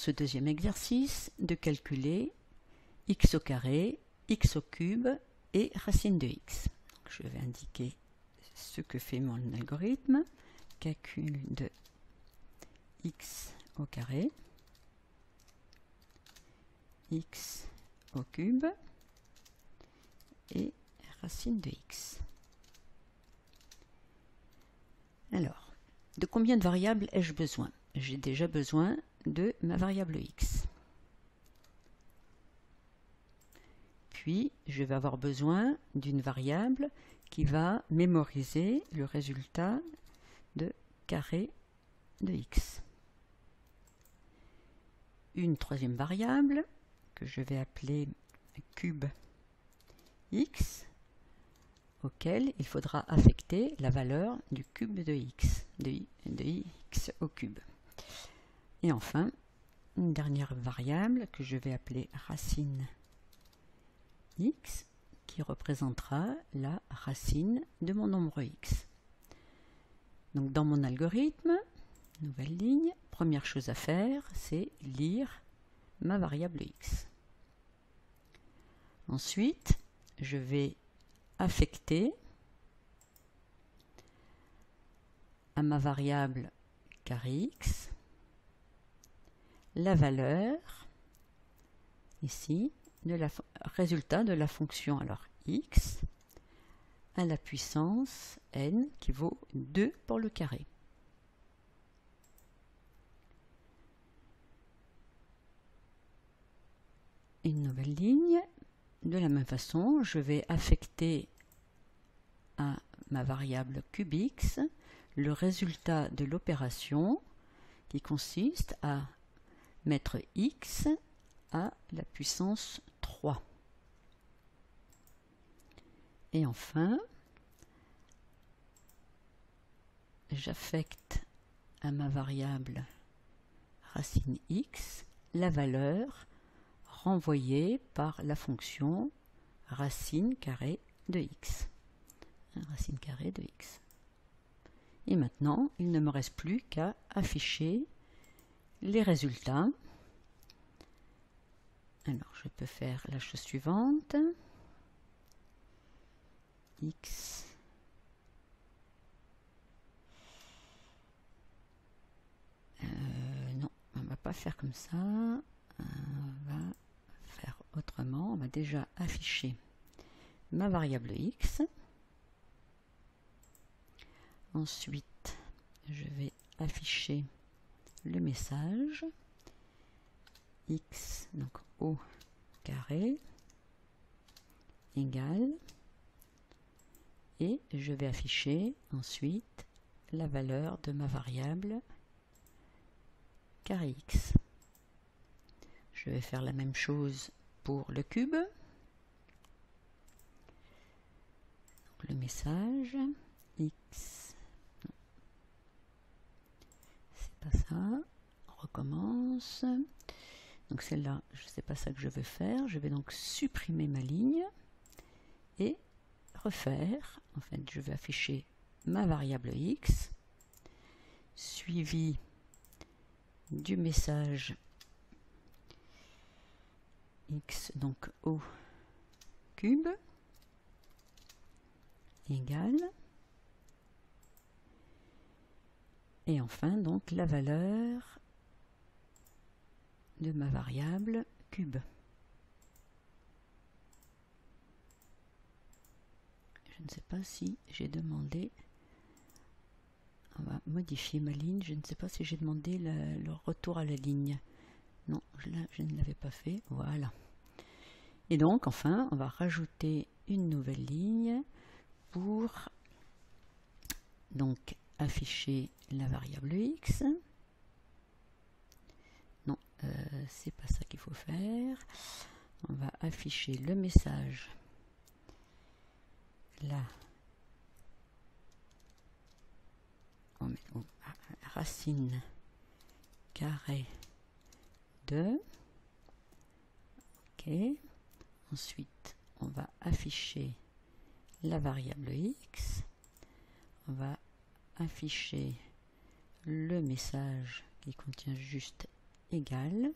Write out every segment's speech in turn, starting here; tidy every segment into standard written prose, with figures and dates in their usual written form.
ce deuxième exercice de calculer x au carré, x au cube et racine de x. Donc, je vais indiquer ce que fait mon algorithme. Calcul de x au carré, x au cube et racine de x. Alors, de combien de variables ai-je besoin? J'ai déjà besoin de ma variable x. Puis, je vais avoir besoin d'une variable qui va mémoriser le résultat de carré de x. Une troisième variable que je vais appeler cube x, auquel il faudra affecter la valeur du cube de x, de x au cube. Et enfin, une dernière variable que je vais appeler racine x, qui représentera la racine de mon nombre x. Donc dans mon algorithme, nouvelle ligne, première chose à faire, c'est lire ma variable x. Ensuite, je vais affecter à ma variable carré x la valeur, ici, de la résultat de la fonction alors x à la puissance n qui vaut 2 pour le carré. Une nouvelle ligne. De la même façon, je vais affecter à ma variable cube x le résultat de l'opération qui consiste à mettre x à la puissance 3. Et enfin, j'affecte à ma variable racine x la valeur renvoyée par la fonction racine carrée de x. Racine carrée de x. Et maintenant, il ne me reste plus qu'à afficher les résultats. Alors, je peux faire la chose suivante. X non, on ne va pas faire comme ça. On va faire autrement. On va déjà afficher ma variable x. Ensuite, je vais afficher le message x, donc au carré, égale, et je vais afficher ensuite la valeur de ma variable carré x. Je vais faire la même chose pour le cube. Donc, le message x, c'est pas ça, on recommence. Donc celle-là, c'est pas ça que je veux faire. Je vais donc supprimer ma ligne et refaire. En fait, je vais afficher ma variable x suivi du message x, donc au cube, égale, et enfin donc la valeur de ma variable cube. Je ne sais pas si j'ai demandé, on va modifier ma ligne, je ne sais pas si j'ai demandé le retour à la ligne. Non, je ne l'avais pas fait, voilà. Et donc, enfin, on va rajouter une nouvelle ligne pour donc afficher la variable x. Non, c'est pas ça qu'il faut faire. On va afficher le message là. On met racine carrée de. Ok. Ensuite, on va afficher la variable x. On va afficher le message qui contient juste égale,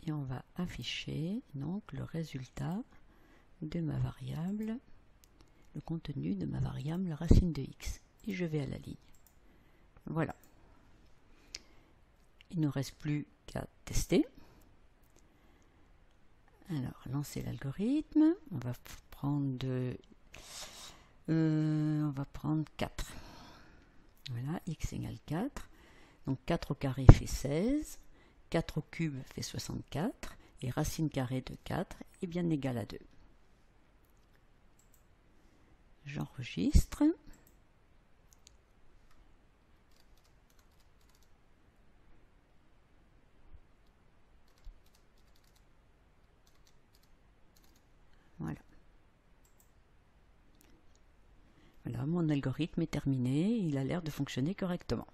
et on va afficher donc le résultat de ma variable, le contenu de ma variable racine de x. Et je vais à la ligne. Voilà. Il ne nous reste plus qu'à tester. Alors, lancer l'algorithme. On va prendre 4. Voilà, x égale 4. Donc 4 au carré fait 16. 4 au cube fait 64. Et racine carrée de 4 est bien égale à 2. J'enregistre. Voilà. Voilà, mon algorithme est terminé, il a l'air de fonctionner correctement.